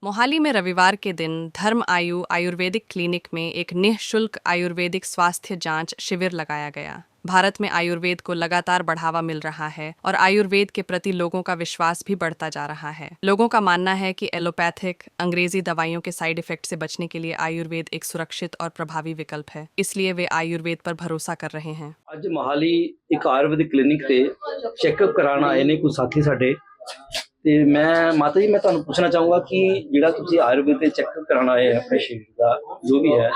मोहाली में रविवार के दिन धर्म आयु आयुर्वेदिक क्लिनिक में एक निःशुल्क आयुर्वेदिक स्वास्थ्य जांच शिविर लगाया गया। भारत में आयुर्वेद को लगातार बढ़ावा मिल रहा है और आयुर्वेद के प्रति लोगों का विश्वास भी बढ़ता जा रहा है। लोगों का मानना है कि एलोपैथिक अंग्रेजी दवाइयों के साइड इफेक्ट से बचने के लिए आयुर्वेद एक सुरक्षित और प्रभावी विकल्प है, इसलिए वे आयुर्वेद पर भरोसा कर रहे हैं। ਅੱਜ ਮੋਹਾਲੀ ਇੱਕ ਆਯੁਰਵੈਦਿਕ ਕਲੀਨਿਕ ਤੇ ਚੈੱਕਅਪ ਕਰਾਉਣ ਆਏ ਨੇ ਕੁਝ ਸਾਥੀ ਸਾਡੇ ਤੇ ਮੈਂ ਮਾਤਾ ਜੀ ਮੈਂ ਤੁਹਾਨੂੰ ਪੁੱਛਣਾ ਚਾਹੂੰਗਾ ਕਿ ਜਿਹੜਾ ਤੁਸੀਂ ਆਯੁਰਵੇਦ ਤੇ ਚੈੱਕਅਪ ਕਰਾਉਣ ਆਏ ਆ ਆਪਣੇ ਸਰੀਰ ਦਾ ਜੋ ਵੀ ਹੈ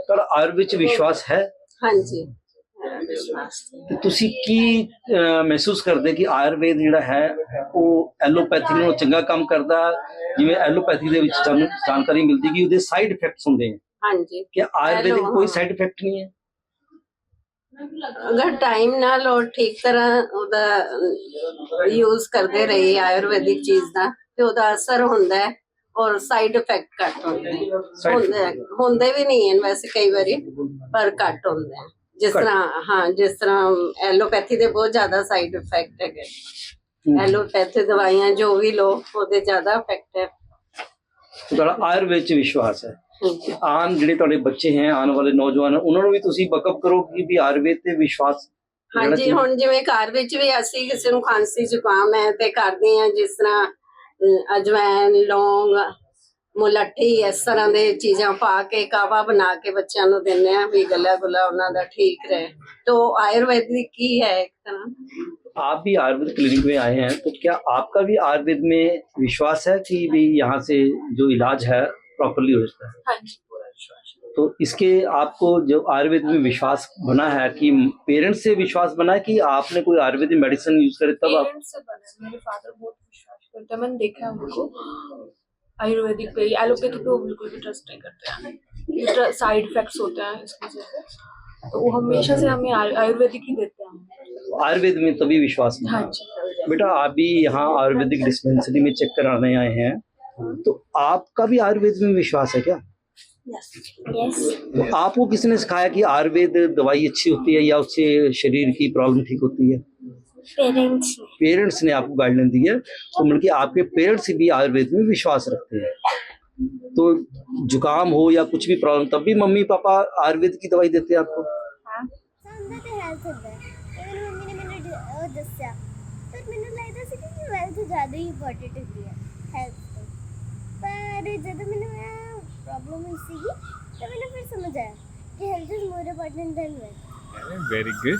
ਤੁਹਾਡਾ ਆਯੁਰਵੇਦ 'ਚ ਵਿਸ਼ਵਾਸ ਹੈ? ਹਾਂਜੀ ਵਿਸ਼ਵਾਸ ਤੇ ਤੁਸੀਂ ਕੀ ਮਹਿਸੂਸ ਕਰਦੇ ਕਿ ਆਯੁਰਵੇਦ ਜਿਹੜਾ ਹੈ ਉਹ ਐਲੋਪੈਥੀ ਨਾਲੋਂ ਚੰਗਾ ਕੰਮ ਕਰਦਾ? ਜਿਵੇਂ ਐਲੋਪੈਥੀ ਦੇ ਵਿੱਚ ਸਾਨੂੰ ਜਾਣਕਾਰੀ ਮਿਲਦੀ ਕਿ ਉਹਦੇ ਸਾਈਡ ਇਫੈਕਟਸ ਹੁੰਦੇ ਆ, ਹਾਂਜੀ ਕਿ ਆਯੁਰਵੇਦ ਦੇ ਕੋਈ ਸਾਈਡ ਇਫੈਕਟ ਨਹੀਂ ਹੈ? ਅਗਰ ਟਾਈਮ ਨਾਲ ਔਰ ਠੀਕ ਤਰ੍ਹਾਂ ਉਹਦਾ ਯੂਜ਼ ਕਰਦੇ ਰਹੀ ਆਯੁਰਵੈਦਿਕ ਚੀਜ਼ ਦਾ ਤੇ ਉਹਦਾ ਅਸਰ ਹੁੰਦਾ ਹੈ ਔਰ ਸਾਈਡ ਇਫੈਕਟ ਘੱਟ ਹੁੰਦੇ ਹੁੰਦੇ ਵੀ ਨਹੀਂ ਹਨ ਵੈਸੇ ਕਈ ਵਾਰੀ, ਪਰ ਘੱਟ ਹੁੰਦੇ ਆ। ਜਿਸ ਤਰ੍ਹਾਂ ਐਲੋਪੈਥੀ ਦੇ ਬਹੁਤ ਜ਼ਿਆਦਾ ਸਾਈਡ ਇਫੈਕਟ ਹੈਗੇ। ਐਲੋਪੈਥੀ ਦਵਾਈਆਂ ਜੋ ਵੀ ਲੋ ਉਹਦੇ ਜ਼ਿਆਦਾ ਇਫੈਕਟ ਹੈ। ਤੁਹਾਡਾ ਆਯੁਰਵੇਦ 'ਚ ਵਿਸ਼ਵਾਸ ਹੈ? ਆਨ ਜਿਹੜੇ ਤੁਹਾਡੇ ਬੱਚੇ ਹੈ, ਆਉਣ ਵਾਲੇ ਨੌਜਵਾਨ, ਉਹਨਾਂ ਨੂੰ ਵੀ ਤੁਸੀਂ ਬਕਅਪ ਕਰੋ ਕਿ ਵੀ ਆਯੁਰਵੇਦ ਤੇ ਵਿਸ਼ਵਾਸ। ਹਾਂਜੀ, ਹੁਣ ਜਿਵੇਂ ਘਰ ਵਿੱਚ ਵੀ ਅਸੀਂ ਕਿਸੇ ਨੂੰ ਖਾਂਸੀ ਜ਼ੁਕਾਮ ਹੈ ਤੇ ਕਰਦੇ ਹਾਂ, ਜਿਸ ਤਰ੍ਹਾਂ ਅਜਵੈਨ, ਲੌਂਗ, ਮੁਲੱਠੀ ਇਸ ਤਰ੍ਹਾਂ ਦੇ ਚੀਜ਼ਾਂ ਪਾ ਕੇ ਕਾਵਾ ਬਣਾ ਕੇ ਬੱਚਿਆਂ ਨੂੰ ਦਿੰਦੇ ਹਾਂ ਵੀ ਗਲਾ ਗੁਲਾ ਉਹਨਾਂ ਦਾ ठीक रहे। तो आयुर्वेदिक ही है एक तरह। आप भी आयुर्वेद क्लिनिक में आए हैं, तो क्या आपका भी आयुर्वेद में विश्वास है कि भी यहाँ से जो इलाज है प्रॉपरली हो जाता है? हाँ जी, पूरा विश्वास। तो इसके आपको जो आयुर्वेद में विश्वास बना है कि पेरेंट्स से विश्वास बना है कि आपने कोई आयुर्वेदिक मेडिसिन यूज करे तब आप? पेरेंट्स से बना है। मेरे फादर बहुत विश्वास करते हैं, मैंने देखा है उनको आयुर्वेदिक पे। एलोपैथी पे वो बिल्कुल भी ट्रस्ट नहीं करते हैं, साइड इफेक्ट्स होते हैं इसकी वजह से, तो वो हमेशा से हमें आयुर्वेदिक ही देते हैं। आयुर्वेद में तभी विश्वास नहीं। हाँ जी। बेटा आप भी यहाँ आयुर्वेदिक डिस्पेंसरी में चेक कराने आए हैं, तो आपका भी आयुर्वेद में विश्वास है क्या? यस। तो आपको किसने सिखाया कि आयुर्वेद दवाई अच्छी होती है या उससे शरीर की प्रॉब्लम ठीक होती है? पेरेंट्स ने आपको गाइडलाइन दी है, तो मतलब कि आपके पेरेंट्स भी आयुर्वेद में विश्वास रखते हैं। तो जुकाम हो या कुछ भी प्रॉब्लम तब भी मम्मी पापा आयुर्वेद की दवाई देते हैं आपको? Very good.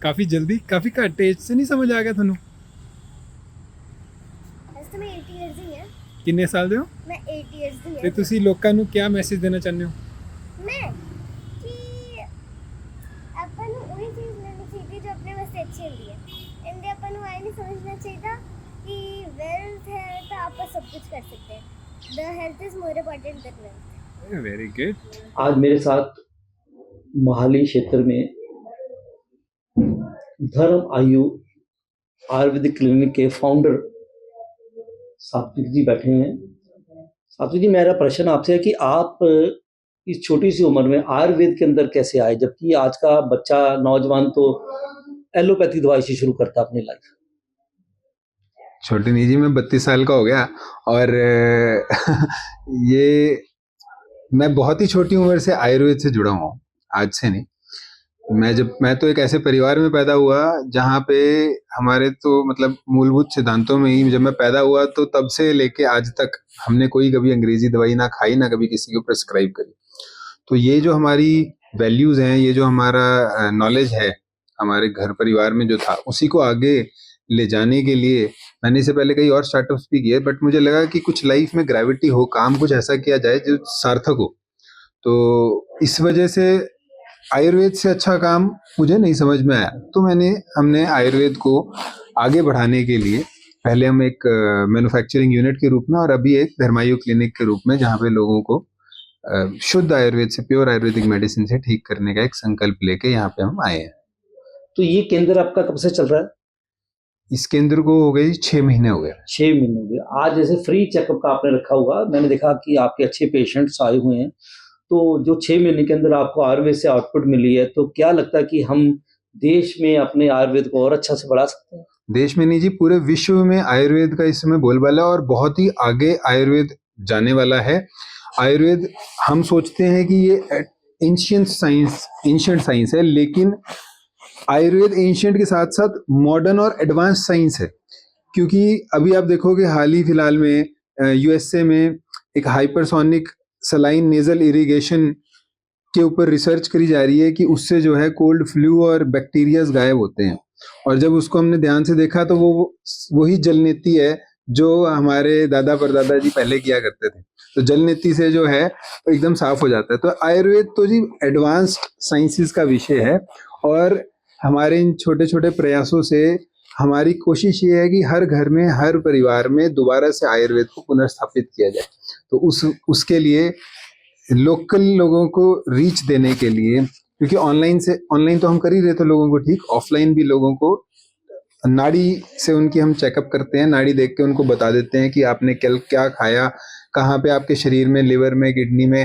काफी जल्दी, काफी घट एज से नहीं समझ आ गया थानू? मैं 8 ਇਅਰਸ ਦੀ ਹਾਂ। किन्ने साल दे हो? मैं 8 ਇਅਰਸ ਦੀ ਤੇ ਹਾਂ। ਤੁਸੀਂ ਲੋਕਾਂ ਨੂੰ ਕੀ ਮੈਸੇਜ ਦੇਣਾ ਚਾਹੁੰਦੇ ਹੋ? मैं ਕਿ ਆਪਾਂ ਨੂੰ ਉਹੀ ਚੀਜ਼ ਲੈਣੀ ਚਾਹੀਦੀ ਜੋ ਆਪਣੇ ਵਾਸਤੇ ਅੱਛੀ ਹੁੰਦੀ ਹੈ। ਇਹਦੇ ਆਪਾਂ ਨੂੰ ਇਹ ਨਹੀਂ ਸਮਝਣਾ ਚਾਹੀਦਾ ਕਿ ਵੈਲਥ ਹੈ ਤਾਂ ਆਪਾਂ ਸਭ ਕੁਝ ਕਰ सकते हैं। The health is more important then wealth. Very good. आज मेरे साथ मोहाली क्षेत्र में धर्म आयु आयुर्वेदिक क्लिनिक के फाउंडर सात्विक जी बैठे हैं। सात्विक जी, मेरा प्रश्न आपसे है कि आप इस छोटी सी उम्र में आयुर्वेद के अंदर कैसे आए, जबकि आज का बच्चा नौजवान तो एलोपैथी दवाई से शुरू करता अपनी लाइफ? छोटी नहीं जी, मैं 32 साल का हो गया और ये मैं बहुत ही छोटी उम्र से आयुर्वेद से जुड़ा हूँ, आज से नहीं। मैं तो एक ऐसे परिवार में पैदा हुआ जहाँ पे हमारे तो मतलब मूलभूत सिद्धांतों में ही, जब मैं पैदा हुआ तो तब से लेके आज तक हमने कोई कभी अंग्रेजी दवाई ना खाई, ना कभी किसी को प्रिस्क्राइब करी। तो ये जो हमारी वैल्यूज हैं, ये जो हमारा नॉलेज है हमारे घर परिवार में जो था, उसी को आगे ले जाने के लिए मैंने इससे पहले कई और स्टार्टअप्स भी किए, बट मुझे लगा कि कुछ लाइफ में ग्रेविटी हो, काम कुछ ऐसा किया जाए जो सार्थक हो। तो इस वजह से आयुर्वेद से अच्छा काम मुझे नहीं समझ में आया, तो हमने आयुर्वेद को आगे बढ़ाने के लिए पहले हम एक मैन्युफैक्चरिंग यूनिट के रूप में और अभी एक धर्मायु क्लिनिक के रूप में, जहाँ पे लोगों को शुद्ध आयुर्वेद से, प्योर आयुर्वेदिक मेडिसिन से ठीक करने का एक संकल्प लेके यहाँ पे हम आए हैं। तो ये केंद्र आपका कब से चल रहा है? इस केंद्र को हो गई 6 महीने हो गए। 6 महीने हो गए। आज जैसे फ्री चेकअप का आपने रखा हुआ, मैंने देखा कि आपके अच्छे पेशेंट्स आए हुए हैं, तो जो 6 महीने के अंदर आपको आयुर्वेद से आउटपुट मिली है, तो क्या लगता है कि हम देश में अपने आयुर्वेद को और अच्छा से बढ़ा सकते हैं? देश में नहीं जी, पूरे विश्व में आयुर्वेद का इस समय बोलबाला है और बहुत ही आगे आयुर्वेद जाने वाला है। आयुर्वेद हम सोचते हैं कि ये एंशिएंट साइंस है, लेकिन आयुर्वेद एंशिएंट के साथ साथ मॉडर्न और एडवांस साइंस है। क्योंकि अभी आप देखोगे हाल ही फिलहाल में यूएसए में एक हाइपरसोनिक सलाइन नेजल इरिगेशन के ऊपर रिसर्च करी जा रही है कि उससे जो है कोल्ड फ्लू और बैक्टीरियाज गायब होते हैं। और जब उसको हमने ध्यान से देखा तो वो वही जल नीति है जो हमारे दादा परदादा जी पहले किया करते थे। तो जल नीति से जो है वो एकदम साफ हो जाता है। तो आयुर्वेद तो जी एडवांस्ड साइंसेस का विषय है, और हमारे इन छोटे छोटे प्रयासों से हमारी कोशिश ये है कि हर घर में, हर परिवार में दोबारा से आयुर्वेद को पुनर्स्थापित किया जाए। तो उसके लिए लोकल लोगों को रीच देने के लिए, क्योंकि ऑनलाइन तो हम कर ही रहे थे लोगों को ठीक, ऑफलाइन भी लोगों को नाड़ी से उनकी हम चेकअप करते हैं, नाड़ी देख के उनको बता देते हैं कि आपने कल क्या खाया, कहाँ पे आपके शरीर में, लिवर में, किडनी में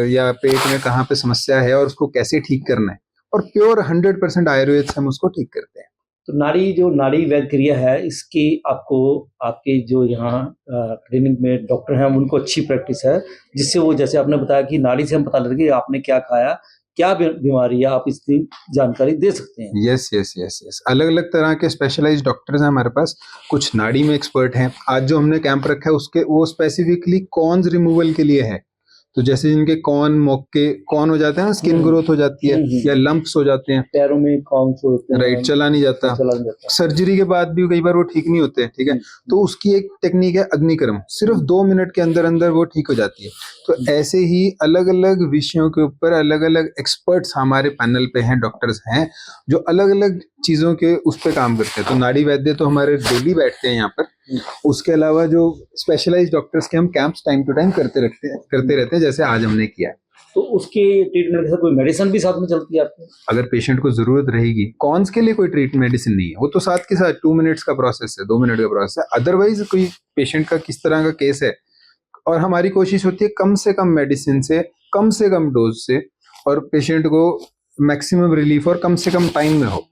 या पेट में कहाँ पे समस्या है और उसको कैसे ठीक करना है। और प्योर 100% आयुर्वेद से हम उसको ठीक करते हैं। तो नाड़ी वैद्य क्रिया है, इसकी आपको आपके जो यहाँ क्लिनिक में डॉक्टर हैं उनको अच्छी प्रैक्टिस है, जिससे वो जैसे आपने बताया कि नाड़ी से हम पता लगता है कि आपने क्या खाया, क्या बीमारी है, आप इसकी जानकारी दे सकते हैं। यस। अलग अलग तरह के स्पेशलाइज्ड डॉक्टर्स हैं हमारे पास। कुछ नाड़ी में एक्सपर्ट हैं। आज जो हमने कैंप रखा है उसके वो स्पेसिफिकली कॉन्स रिमूवल के लिए है। तो जैसे जिनके कॉन हो जाते हैं ना, स्किन ग्रोथ हो जाती है या लंप्स हो जाते हैं पैरों में कॉन्स होते हैं, राइट, चला नहीं जाता, सर्जरी के बाद भी कई बार वो ठीक नहीं होते, ठीक है। तो उसकी एक टेक्निक है अग्निक्रम, सिर्फ 2 मिनट के अंदर अंदर वो ठीक हो जाती है। तो ऐसे ही अलग अलग विषयों के ऊपर अलग अलग एक्सपर्ट्स हमारे पैनल पे हैं, डॉक्टर्स हैं जो अलग अलग चीजों के उस पर काम करते हैं। तो नाड़ी वैद्य तो हमारे डेली बैठते हैं यहाँ पर। उसके अलावा जो स्पेशलाइज्ड डॉक्टर्स के हम कैंप्स टाइम टू टाइम करते रहते हैं, जैसे आज हमने किया है। तो उसके ट्रीटमेंट के साथ कोई मेडिसिन भी साथ में चलती है आपको? अगर पेशेंट को जरूरत रहेगी, कॉन्स के लिए कोई ट्रीटमेंट मेडिसिन नहीं है, वो तो साथ के साथ 2 मिनट्स का प्रोसेस है, 2 मिनट का प्रोसेस है। अदरवाइज कोई पेशेंट का किस तरह का केस है, और हमारी कोशिश होती है कम से कम मेडिसिन से, कम से कम डोज से, और पेशेंट को मैक्सिमम रिलीफ और कम से कम टाइम में हो।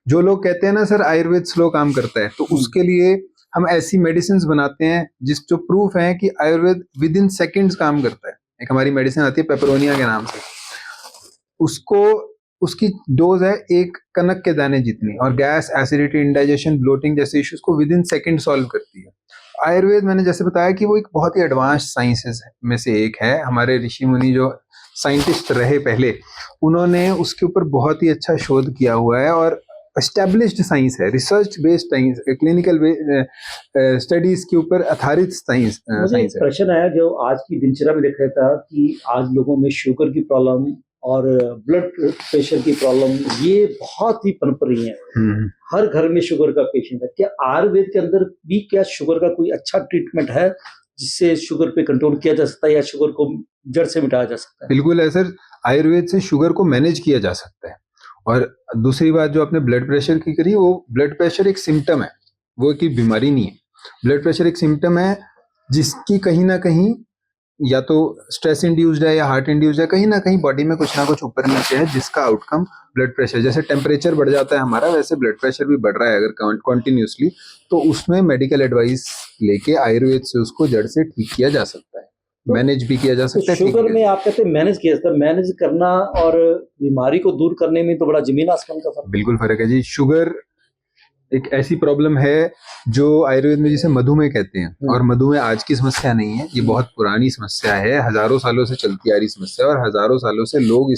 जो लोग कहते हैं ना सर आयुर्वेद स्लो काम करता है, तो उसके लिए हम ऐसी मेडिसिन बनाते हैं जो प्रूफ है कि आयुर्वेद विद इन सेकेंड्स काम करता है। एक हमारी मेडिसिन आती है पेपरोनिया के नाम से, उसकी डोज है 1 कनक के दाने जितनी, और गैस, एसिडिटी, इंडाइजेशन, ब्लोटिंग जैसे इश्यूज को विद इन सेकेंड सॉल्व करती है। आयुर्वेद मैंने जैसे बताया कि वो एक बहुत ही एडवांस साइंसेस में से एक है। हमारे ऋषि मुनि जो साइंटिस्ट रहे पहले, उन्होंने उसके ऊपर बहुत ही अच्छा शोध किया हुआ है, और एस्टेब्लिश्ड साइंस है, research based science, clinical studies के ऊपर आधारित साइंस है। प्रश्न है जो आज की दिनचर्या में देख रहा था कि आज लोगों में शुगर की प्रॉब्लम और ब्लड प्रेशर की प्रॉब्लम ये बहुत ही पनप रही है। हर घर में शुगर का पेशेंट है। क्या आयुर्वेद के अंदर भी क्या शुगर का कोई अच्छा ट्रीटमेंट है जिससे शुगर पे कंट्रोल किया जा सकता है या शुगर को जड़ से मिटाया जा सकता है? बिल्कुल है सर, आयुर्वेद से शुगर को मैनेज किया जा सकता है। और दूसरी बात जो आपने ब्लड प्रेशर की करी, वो ब्लड प्रेशर एक सिम्टम है, वो एक बीमारी नहीं है। ब्लड प्रेशर एक सिम्टम है जिसकी कहीं ना कहीं या तो स्ट्रेस इंड्यूस्ड है या हार्ट इंड्यूस्ड है, कहीं ना कहीं बॉडी में कुछ ना कुछ ऊपर नीचे है जिसका आउटकम ब्लड प्रेशर। जैसे टेम्परेचर बढ़ जाता है हमारा, वैसे ब्लड प्रेशर भी बढ़ रहा है अगर कंटिन्यूसली, तो उसमें मेडिकल एडवाइस लेके आयुर्वेद से उसको जड़ से ठीक किया जा सकता है, मैनेज भी किया जा सकता है। शुगर में आप कहते हैं मैनेज किया जाता है, मैनेज करना और बीमारी को दूर करने में तो बड़ा जमीन आसमान का फर्क। बिल्कुल फर्क है जी। शुगर एक ऐसी प्रॉब्लम है जो आयुर्वेद में जिसे मधुमेह कहते हैं, और मधुमेह आज की समस्या नहीं है, ये बहुत पुरानी समस्या है, हजारों सालों से चलती आ रही समस्या है, और हजारों सालों से लोग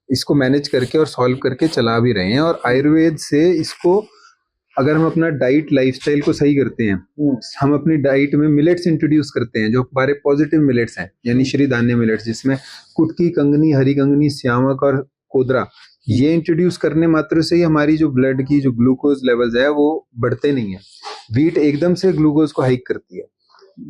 इसको मैनेज करके और सॉल्व करके चला भी रहे हैं। और आयुर्वेद से इसको अगर हम अपना डाइट लाइफस्टाइल को सही करते हैं, हम अपनी डाइट में मिलेट्स इंट्रोड्यूस करते हैं जो हमारे पॉजिटिव मिलेट्स हैं, यानी श्री धान्य मिलेट्स, जिसमें कुटकी, कंगनी, हरी कंगनी, श्यामक और कोदरा, ये इंट्रोड्यूस करने मात्र से ही हमारी जो ब्लड की जो ग्लूकोज लेवल्स है वो बढ़ते नहीं है। व्हीट एकदम से ग्लूकोज को हाइक करती है,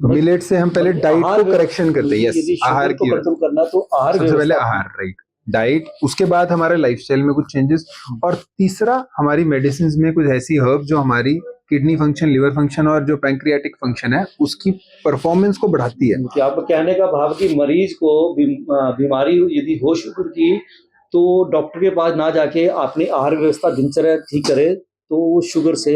मिलेट से हम पहले डाइट को करेक्शन करते हैं। यस, आहार की कंट्रोल करना तो आहार, सबसे पहले आहार, राइट, डाइट, उसके बाद हमारे लाइफस्टाइल में कुछ चेंजेस, और तीसरा हमारी मेडिसिन में कुछ ऐसी हर्ब जो हमारी किडनी फंक्शन, लिवर फंक्शन और जो पैंक्रियाटिक फंक्शन है उसकी परफॉर्मेंस को बढ़ाती है। कि आपका कहने का भाव कि मरीज को बीमारी यदि हो शुगर की, तो डॉक्टर के पास ना जाके अपनी आहार व्यवस्था, दिनचर्या ठीक करे तो वो शुगर से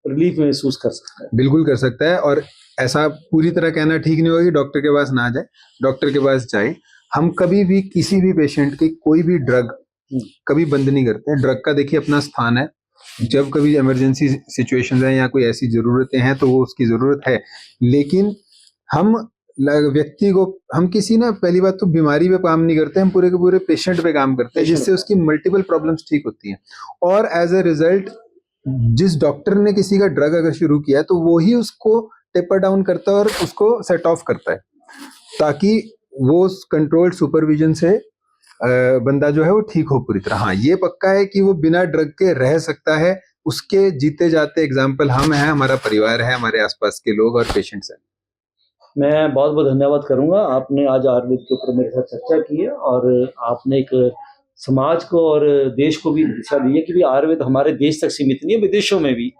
रिलीफ महसूस कर सकता है। बिल्कुल कर सकता है। और ऐसा पूरी तरह कहना ठीक नहीं होगा कि डॉक्टर के पास ना जाए, डॉक्टर के पास जाए। हम कभी भी किसी भी पेशेंट की कोई भी ड्रग कभी बंद नहीं करते। ड्रग का देखिए अपना स्थान है, जब कभी इमरजेंसी सिचुएशंस है या कोई ऐसी जरूरतें हैं तो वो उसकी जरूरत है, लेकिन हम व्यक्ति को, हम किसी ना, पहली बात तो बीमारी पे काम नहीं करते, हम पूरे के पूरे पेशेंट पे काम करते हैं, जिससे उसकी मल्टीपल प्रॉब्लम्स ठीक होती हैं। और एज अ रिजल्ट जिस डॉक्टर ने किसी का ड्रग अगर शुरू किया है तो वो ही उसको टेपर डाउन करता है और उसको सेट ऑफ करता है, ताकि वो कंट्रोल्ड सुपरविजन से बंदा जो है वो ठीक हो पूरी तरह। हाँ, ये पक्का है कि वो बिना ड्रग के रह सकता है। उसके जीते जाते एग्जाम्पल हम हैं, हमारा परिवार है, हमारे आसपास के लोग और पेशेंट्स हैं। मैं बहुत बहुत धन्यवाद करूंगा, आपने आज आयुर्वेद के ऊपर मेरे साथ चर्चा की है और आपने एक समाज को और देश को भी दिशा दी है कि भी आयुर्वेद हमारे देश तक सीमित नहीं है, विदेशों में भी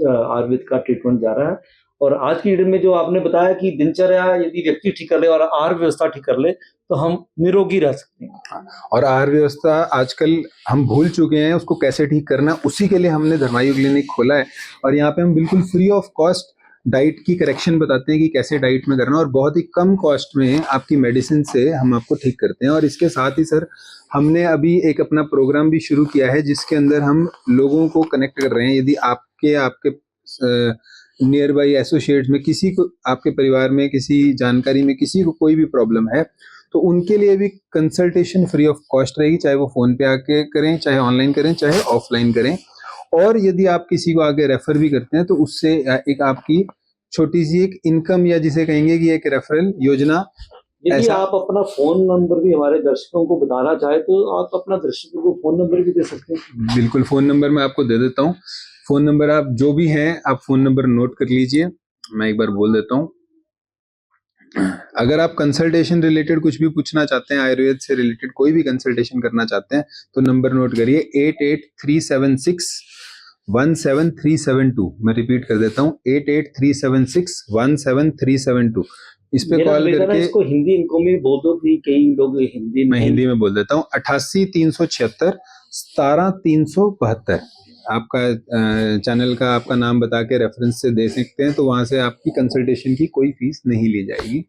आयुर्वेद का ट्रीटमेंट जा रहा है। और आज की डेट में जो आपने बताया कि दिनचर्या यदि व्यक्ति ठीक कर ले और आहार व्यवस्था ठीक कर ले तो हम निरोगी रह सकते हैं। और आहार व्यवस्था आजकल हम भूल चुके हैं, उसको कैसे ठीक करना, उसी के लिए हमने धर्मायु क्लिनिक खोला है। और यहाँ पे हम बिल्कुल फ्री ऑफ कॉस्ट डाइट की करेक्शन बताते हैं कि कैसे डाइट में करना, और बहुत ही कम कॉस्ट में आपकी मेडिसिन से हम आपको ठीक करते हैं। और इसके साथ ही सर, हमने अभी एक अपना प्रोग्राम भी शुरू किया है जिसके अंदर हम लोगों को कनेक्ट कर रहे हैं। यदि आपके नियर बाई एसोसिएट्स में किसी को, आपके परिवार में किसी जानकारी में किसी को कोई भी प्रॉब्लम है तो उनके लिए भी कंसल्टेशन फ्री ऑफ कॉस्ट रहेगी, चाहे वो फोन पे आके करें, चाहे ऑनलाइन करें, चाहे ऑफलाइन करें। और यदि आप किसी को आगे रेफर भी करते हैं तो उससे एक आपकी छोटी सी एक इनकम, या जिसे कहेंगे कि एक रेफरल योजना। यदि आप अपना फोन नंबर भी हमारे दर्शकों को बताना चाहे तो आप अपना दर्शकों को फोन नंबर भी दे सकते हैं। बिल्कुल, फोन नंबर मैं आपको दे देता हूँ। फोन नंबर आप जो भी हैं, आप फोन नंबर नोट कर लीजिए, मैं एक बार बोल देता हूँ। अगर आप कंसल्टेशन रिलेटेड कुछ भी पूछना चाहते हैं, आयुर्वेद से रिलेटेड कोई भी कंसल्टेशन करना चाहते हैं तो नंबर नोट करिए 8837617372। मैं रिपीट कर देता हूँ 8837617372। इस पे कॉल करके, इसको हिंदी इनको में बोल दो कि कई लोग हिंदी में, मैं हिंदी में बोल देता हूँ 88 376 17 372। आपका चैनल का आपका नाम बता के रेफरेंस से दे सकते हैं, तो वहां से आपकी कंसल्टेशन की कोई फीस नहीं ली जाएगी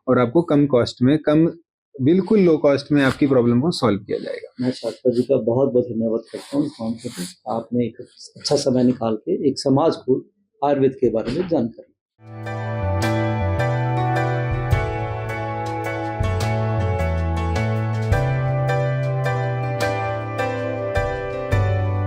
और आपको कम कॉस्ट में, बिल्कुल लो कॉस्ट में आपकी प्रॉब्लम को सॉल्व किया जाएगा। मैं शास्त्री जी का बहुत बहुत धन्यवाद करता हूँ। आपने एक अच्छा समय निकाल के एक समाज को आयुर्वेद के बारे में जानकारी